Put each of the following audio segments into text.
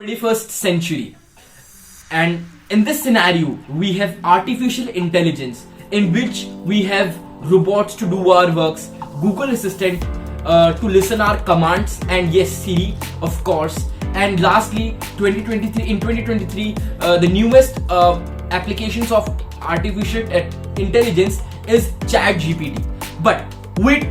21st century, and in this scenario we have artificial intelligence in which we have robots to do our works, Google Assistant to listen our commands, and yes, Siri of course. And lastly, 2023 the newest applications of artificial intelligence is ChatGPT. But wait,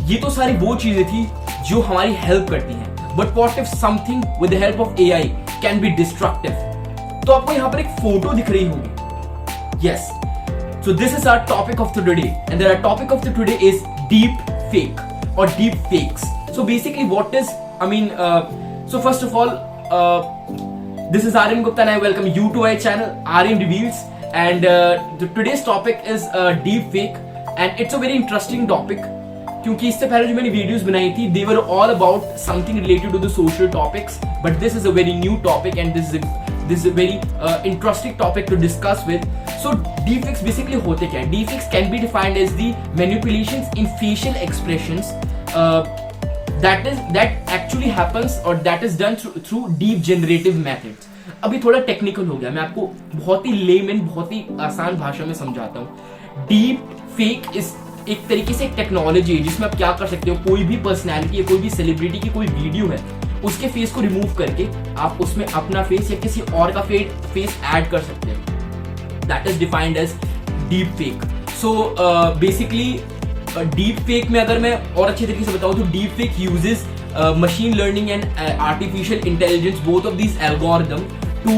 ये तो सारी वो चीजें थी जो हमारी help करती हैं, but what if something with the help of AI can be destructive. तो आपको यहाँ पर एक फोटो दिख रही होगी. Yes, so this is our topic of the today, and the topic of the today is deep fake और deep fakes. So basically what is so first of all, this is Aryan Gupta and I welcome you to my channel Aryan Reveals, and today's topic is deep fake, and it's a very interesting topic क्योंकि इससे पहले जो मैंने videos बनाई थी they were all about something related to the social topics, but this is a very new topic and this is a very interesting topic to discuss with. So deepfakes basically होते क्या है? Deepfakes can be defined as the manipulations in facial expressions that actually happens or that is done through deep generative methods. अभी थोड़ा technical हो गया, मैं आपको बहुत ही लेमन, बहुत ही आसान भाषा में समझाता हूँ. डीप फेक इस एक तरीके से एक टेक्नोलॉजी है जिसमें आप क्या कर सकते हो, कोई भी पर्सनैलिटी या कोई भी सेलिब्रिटी की कोई वीडियो है, उसके फेस को रिमूव करके आप उसमें अपना फेस या किसी और का फेस ऐड कर सकते हो. That is defined as deep fake. So basically deep fake में अगर मैं और अच्छे तरीके से बताऊं तो deep fake uses machine learning and artificial intelligence, both of this algorithm, to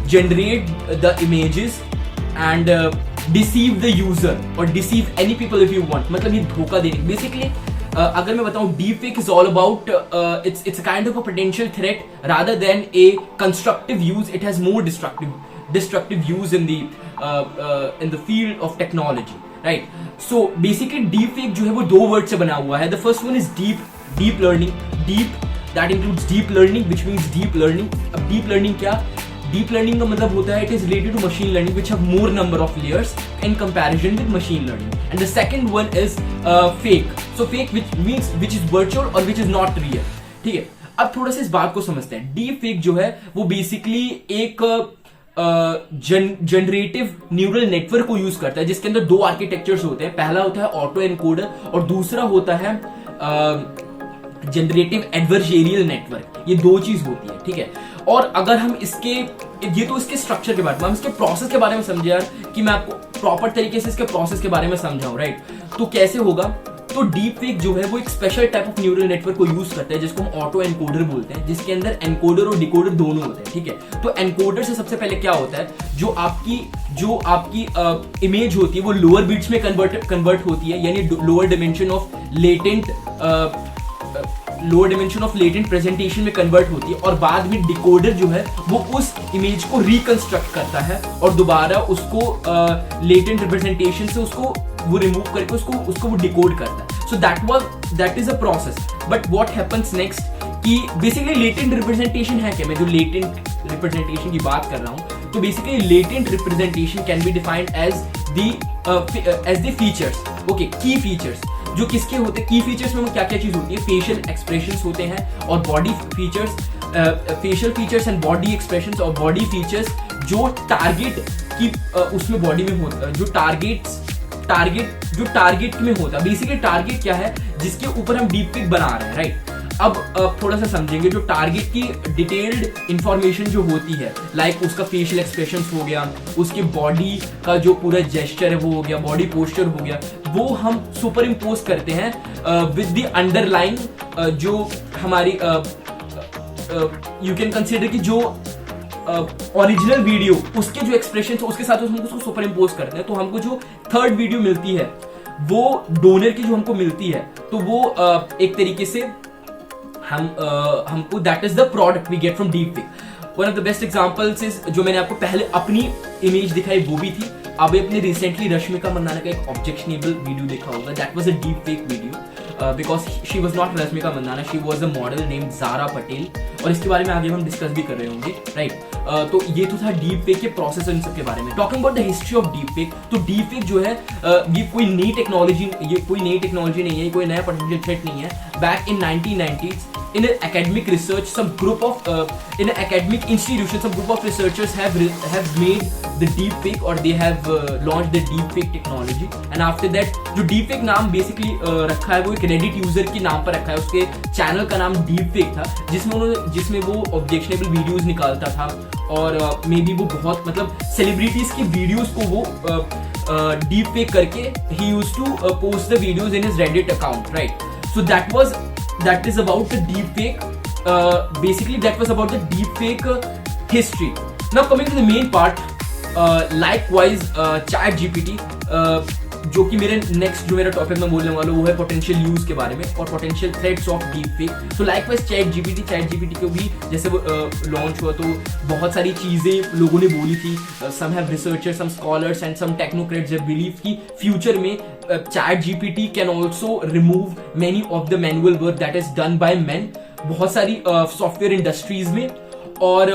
generate the images and deceive the user or deceive any people if you want. मतलब ये धोखा देने. Basically अगर मैं बताऊं, deepfake is all about it's a kind of a potential threat rather than a constructive use. It has more destructive use in the field of technology, right? So basically deepfake जो है वो दो word से बना हुआ है. The first one is deep learning. Deep, that includes deep learning, which means deep learning. अब deep learning क्या? Deep learning का मतलब होता है it is related to machine learning which have more number of layers in comparison with machine learning. And the second one is fake. So fake which is virtual or which is not real. ठीक है, अब थोड़ा सा इस बात को समझते हैं. Deep fake जो है वो बेसिकली एक जनरेटिव न्यूरल नेटवर्क को यूज करता है जिसके अंदर दो आर्किटेक्चर्स होते हैं. पहला होता है ऑटो एनकोडर और दूसरा होता है जनरेटिव एडवर्सेरियल नेटवर्क. ये दो चीज होती है, ठीक है. और अगर हम ये तो इसके स्ट्रक्चर के बारे में, हम इसके प्रोसेस के बारे में समझे यार, कि मैं आपको प्रॉपर तरीके से इसके प्रोसेस के बारे में समझाऊं, राइट? तो कैसे होगा? तो डीप फेक जो है वो एक special type of neural network को यूज करता है जिसको हम ऑटो एनकोडर बोलते हैं, जिसके अंदर एनकोडर और डिकोडर दोनों होते हैं, ठीक है. तो एनकोडर से सबसे पहले क्या होता है, जो आपकी इमेज होती है वो लोअर बिट्स में कन्वर्ट होती है, यानी lower dimension of latent presentation में कन्वर्ट होती है, और बाद में डिकोडर जो है वो उस इमेज को रिकंस्ट्रक्ट करता है और दोबारा उसको लेटेंट रिप्रेजेंटेशन से उसको वो रिमूव करके उसको वो डिकोड करता है. So that is a process. But what happens next कि बेसिकली लेटेंट रिप्रेजेंटेशन है क्या? मैं जो लेटेंट रिप्रेजेंटेशन की बात कर रहा हूं, तो basically latent representation can be defined as the features. Okay, की फीचर्स जो किसके होते हैं. की फीचर्स में क्या क्या चीज होती है? फेशियल एक्सप्रेशंस होते हैं और body features, facial features and body expressions और बॉडी फीचर्स जो टारगेट की उसमें बॉडी में होता है, जो टारगेट में होता है. बेसिकली टारगेट क्या है जिसके ऊपर हम डीप फेक बना रहे हैं, राइट? अब थोड़ा सा समझेंगे. जो टारगेट की डिटेल्ड इंफॉर्मेशन जो होती है, लाइक उसका फेशियल एक्सप्रेशंस हो गया, उसके बॉडी का जो पूरा जेस्चर है वो हो गया, बॉडी पोस्चर हो गया, वो हम सुपर इम्पोज करते हैं विद द अंडरलाइन जो हमारी यू कैन कंसिडर कि जो ओरिजिनल वीडियो उसके जो एक्सप्रेशन उसके साथ हम उसको सुपर इम्पोज करते हैं. तो हमको जो थर्ड वीडियो मिलती है वो डोनर की जो हमको मिलती है, तो वो एक तरीके से हमको that is the product we get from deep fake. One of the best examples is जो मैंने आपको पहले अपनी इमेज दिखाई वो भी थी. अभी अपने रिसेंटली रश्मिका मंदाना का एक ऑब्जेक्शनेबल वीडियो देखा होगा. That was a deep fake video because she was not Rashmika Mandanna, she was a model named Zara Patel, और इसके बारे में आगे हम डिस्कस भी कर रहे होंगे, राइट? तो ये तो था डीप फेक के प्रोसेस इन सब के बारे में. Talking about the history of deep fake, तो डीप फेक जो है ये कोई नई टेक्नोलॉजी नहीं है, कोई नया पोटेंशियल थ्रेट नहीं है. Back in 1990s in an academic research, some group of in an academic institution, some group of researchers have made the deepfake, or they have launched the deepfake technology. And after that, जो deepfake नाम basically रखा है वो एक Reddit user के नाम पर रखा है. उसके चैनल का नाम deepfake था, जिसमें वो objectionable वीडियोस निकालता था, और मे बी वो बहुत मतलब सेलिब्रिटीज की वीडियोस को वो deepfake करके he used to post the videos in his Reddit account, right? So that is about the deepfake. Basically, that was about the deepfake history. Now coming to the main part, likewise, ChatGPT, जो कि मेरा topic मैं बोलने वाला हूँ वो है potential use के बारे में और पोटेंशियल थ्रेट्स ऑफ डीपफेक. तो लाइकवाइज ChatGPT को भी जैसे वो लॉन्च हुआ तो बहुत सारी चीजें लोगों ने बोली थी. Some have researchers, some scholars and some technocrats have believe कि फ्यूचर में ChatGPT can also remove many of the manual work that is done by man बहुत सारी सॉफ्टवेयर इंडस्ट्रीज में. और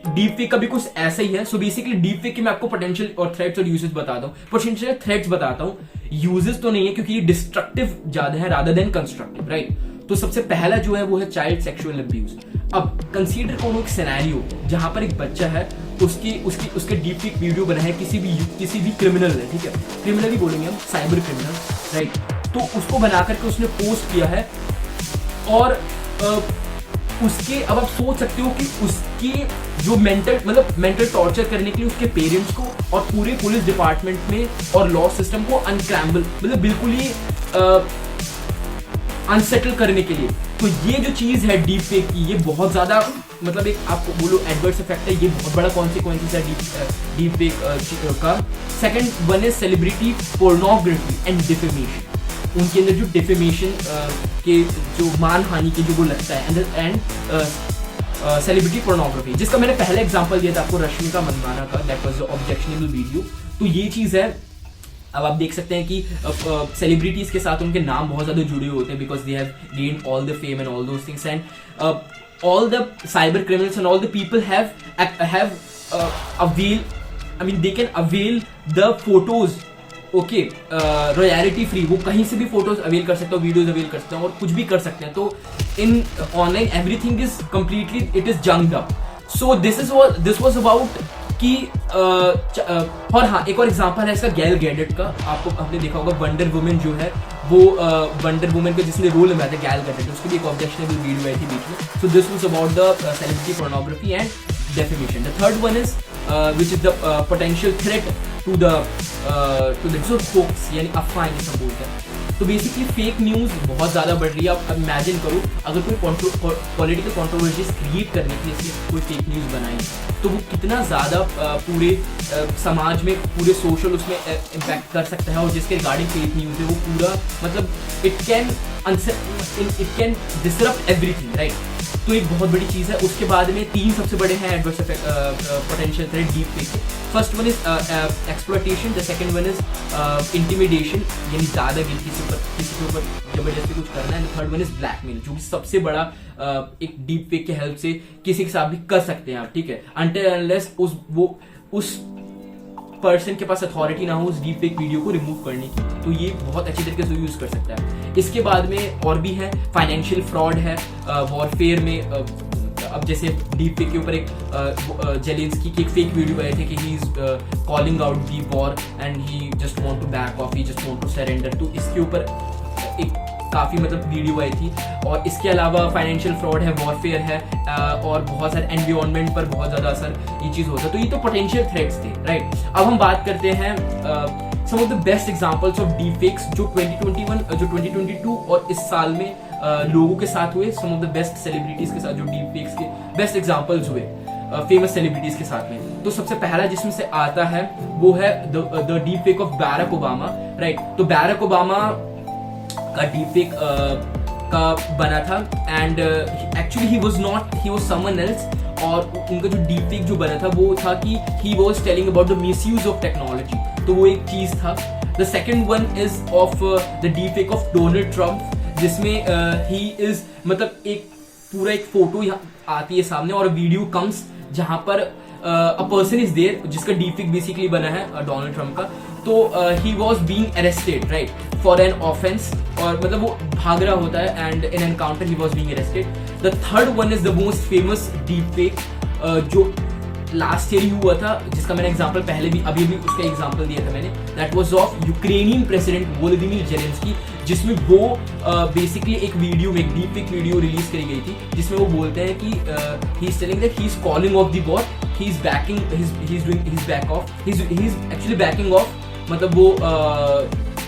डीपफेक का भी कुछ ऐसा ही है. सो बेसिकली डीपफेक के मैं आपको पोटेंशियल और थ्रेट्स और यूजेस बताता हूँ. पोटेंशियल थ्रेट्स बताता हूँ, यूजेस तो नहीं है क्योंकि ये डिस्ट्रक्टिव ज्यादा है रादर देन कंस्ट्रक्टिव, राइट? तो सबसे पहला जो है वो है चाइल्ड सेक्सुअल अब्यूज. अब कंसीडर करो एक सिनेरियो जहां पर एक बच्चा है, उसके डीपफेक वीडियो बना है किसी भी क्रिमिनल ने, ठीक है, क्रिमिनल ही बोलेंगे हम, साइबर क्रिमिनल, राइट? तो उसको बना करके उसने पोस्ट किया है और उसके, अब आप सोच सकते हो कि उसके जो मेंटल टॉर्चर करने के लिए उसके पेरेंट्स को और पूरे पुलिस डिपार्टमेंट में और लॉ सिस्टम को अनक्रैम्बल, मतलब बिल्कुल ही अनसेटल करने के लिए. तो ये जो चीज है डीपफेक की, ये बहुत ज्यादा मतलब एक आपको बोलो एडवर्स इफेक्ट है, ये बहुत बड़ा कॉन्सिक्वेंसेस है डीपफेक का. Second one is celebrity pornography and defamation. उनके अंदर जो डिफेमेशन के जो मानहानि के जो वो लगता है एंड सेलिब्रिटी पोर्नोग्राफी, जिसका मैंने पहले एग्जांपल दिया था आपको रश्मिका मंदाना का, दैट वाज ऑब्जेक्शनेबल वीडियो. तो ये चीज है. अब आप देख सकते हैं कि सेलिब्रिटीज के साथ उनके नाम बहुत ज्यादा जुड़े होते हैं because they have gained all the fame and all those things and all the cyber criminals and all the people have avail, I mean they can avail the photos, okay, royalty free. वो कहीं से भी photos avail कर सकते हो, videos avail कर सकते हैं और कुछ भी कर सकते हैं. तो in online everything is completely it is junked up. So this was about कि और हाँ, एक और एग्जांपल है इसका गैल गैडेट का. आपने देखा होगा वंडर वुमन जो है वो वंडर वुमन का जिसने रोल निभाया था गैल गैडेट, उसकी भी एक ऑब्जेक्शनेबल वीडियो आई थी बीच में. सो this was about the celebrity pornography and defamation. The third one is which is the potential threat to the जो hoax यानी अफवाहें जिसे हम बोलते हैं. तो बेसिकली फेक न्यूज बहुत ज्यादा बढ़ रही है. आप इमेजिन करो अगर कोई पॉलिटिकल कंट्रोवर्सीज क्रिएट करने के लिए कोई फेक न्यूज बनाई तो वो कितना ज्यादा पूरे समाज में, पूरे सोशल उसमें इम्पैक्ट कर सकता है. और जिसके रिगार्डिंग फेक न्यूज है वो पूरा मतलब it can disrupt everything, right? तो एक बहुत बड़ी चीज है. उसके बाद में तीन सबसे बड़े हैं एडवर्स पोटेंशियल थ्रेट डीपफेक के. First one is exploitation, the second one is intimidation यानी दादागिरी, किसी के ऊपर जबरदस्ती कुछ करना है. थर्ड वन इज ब्लैकमेल, जो कि सबसे बड़ा एक डीपफेक के हेल्प से किसी के साथ भी कर सकते हैं आप, ठीक है, अनटिल अनलेस उस पर्सन के पास अथॉरिटी ना हो उस डीपफेक वीडियो को रिमूव करने की. तो ये बहुत अच्छी तरीके से यूज कर सकता है. इसके बाद में और भी है, फाइनेंशियल फ्रॉड है वॉरफेयर में. अब जैसे डीपफेक के ऊपर एक जेलेंस्की की एक फेक वीडियो आए थे कि he is calling out the war and he just want to back off, he just want to surrender. तो इसके ऊपर एक काफी मतलब वीडियो आई थी. और इसके अलावा फाइनेंशियल फ्रॉड है, वॉरफेयर है और बहुत सारे एनवायरनमेंट पर बहुत ज्यादा असर ये चीज होता है. तो ये तो पोटेंशियल थ्रेट्स थे, राइट? अब हम बात करते हैं some of the best examples of deepfakes जो 2022 और इस साल में लोगों के साथ हुए. सम ऑफ द बेस्ट सेलिब्रिटीज के साथ जो डीपफेक्स के बेस्ट एग्जांपल्स हुए फेमस सेलिब्रिटीज के साथ में. तो सबसे पहला जिसमें से आता है वो है the deepfake of Barack Obama, right? तो बैरक ओबामा का डीपफेक का बना था and actually he was someone else. और उनका जो डीपफेक जो बना था वो था कि he was telling about the misuse of technology. तो वो एक चीज था. The second one is of the deepfake of Donald Trump, जिसमें ही इज मतलब एक फोटो यहाँ आती है सामने और वीडियो कम्स जहां पर अ पर्सन इज देयर जिसका डीपफेक बेसिकली बना है डोनाल्ड ट्रम्प का. तो he was being arrested, right? For an offence, और मतलब वो भाग रहा होता है and in encounter he was being arrested. The third one is the most famous deep fake जो लास्ट ईयर ही हुआ था, जिसका मैंने एग्जांपल पहले भी अभी उसका एग्जांपल दिया था मैंने. That was of Ukrainian president Volodymyr Zelensky, जिसमें वो बेसिकली एक वीडियो, एक डीप फेक वीडियो रिलीज करी गई थी, जिसमें वो बोलते हैं कि he is telling that he is calling of the war, he is banking, he is doing his back off, he is actually banking of, मतलब वो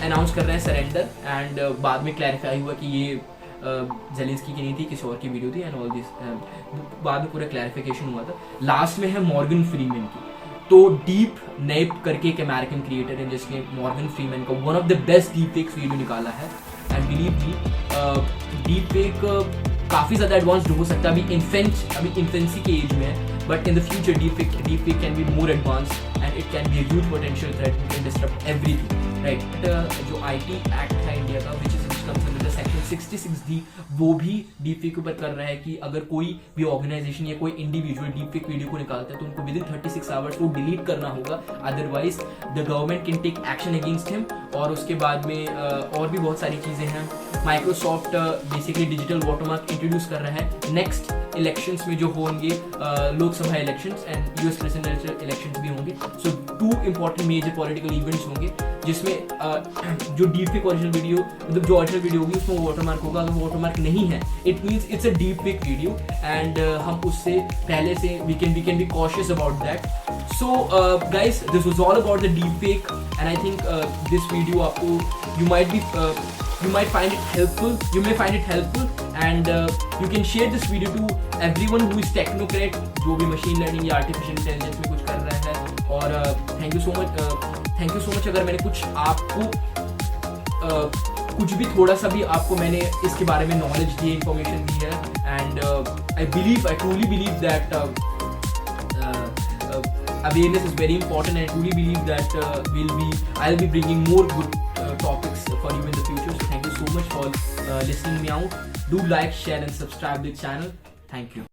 अनाउंस कर रहे हैं सरेंडर. एंड बाद में क्लैरिफाई हुआ कि ये जेलेंस्की की नहीं थी, किसी और की वीडियो थी एंड ऑल दिस. बाद में पूरा क्लैरिफिकेशन हुआ था. लास्ट में है मॉर्गन फ्रीमैन की. तो डीप नेप करके एक अमेरिकन क्रिएटर है जिसने मॉर्गन फ्रीमैन का one of the best deep fakes video निकाला है. And believe me deep fake काफ़ी ज़्यादा एडवांस्ड हो सकता है. अभी इन्फेंसी के एज में है, but in the future deep fake can be more advanced and it can be huge potential threat, it can disturb everything, right. जो IT एक्ट है इंडिया का, which comes under the section 66D, वो भी deep fake के ऊपर कर रहा है कि अगर कोई भी ऑर्गेनाइजेशन या कोई इंडिविजुअल डीप फेक वीडियो को निकालता है तो उनको विदिन 36 आवर्स वो डिलीट करना होगा, otherwise the government can take action against him. और उसके बाद में और भी बहुत सारी चीज़ें हैं. Microsoft basically digital watermark introduce कर रहा है नेक्स्ट इलेक्शंस में जो होंगे, Lok Sabha elections and US presidential elections भी होंगे. सो 2 इंपॉर्टेंट मेजर पॉलिटिकल इवेंट्स होंगे जिसमें जो डीप फेक ओरिजिनल वीडियो, मतलब जो ओरिजिनल वीडियो होगी उसमें वाटरमार्क होगा. अगर वाटरमार्क नहीं है, it means it's a deep fake video and हम उससे पहले से we can be cautious about that. So guys, this was all about the deepfake, and I think this video आपको you might find it helpful. You may find it helpful, and you can share this video to everyone who is technocrat, जो भी machine learning या artificial intelligence में कुछ कर रहा है. और thank you so much अगर मैंने कुछ आपको कुछ भी थोड़ा सा भी आपको मैंने इसके बारे में नॉलेज दी, इंफॉर्मेशन दी है. And I truly believe that awareness is very important, and I truly believe that I'll be bringing more good topics for you in the future. So thank you so much for listening me out. Do like, share and subscribe the channel. Thank you.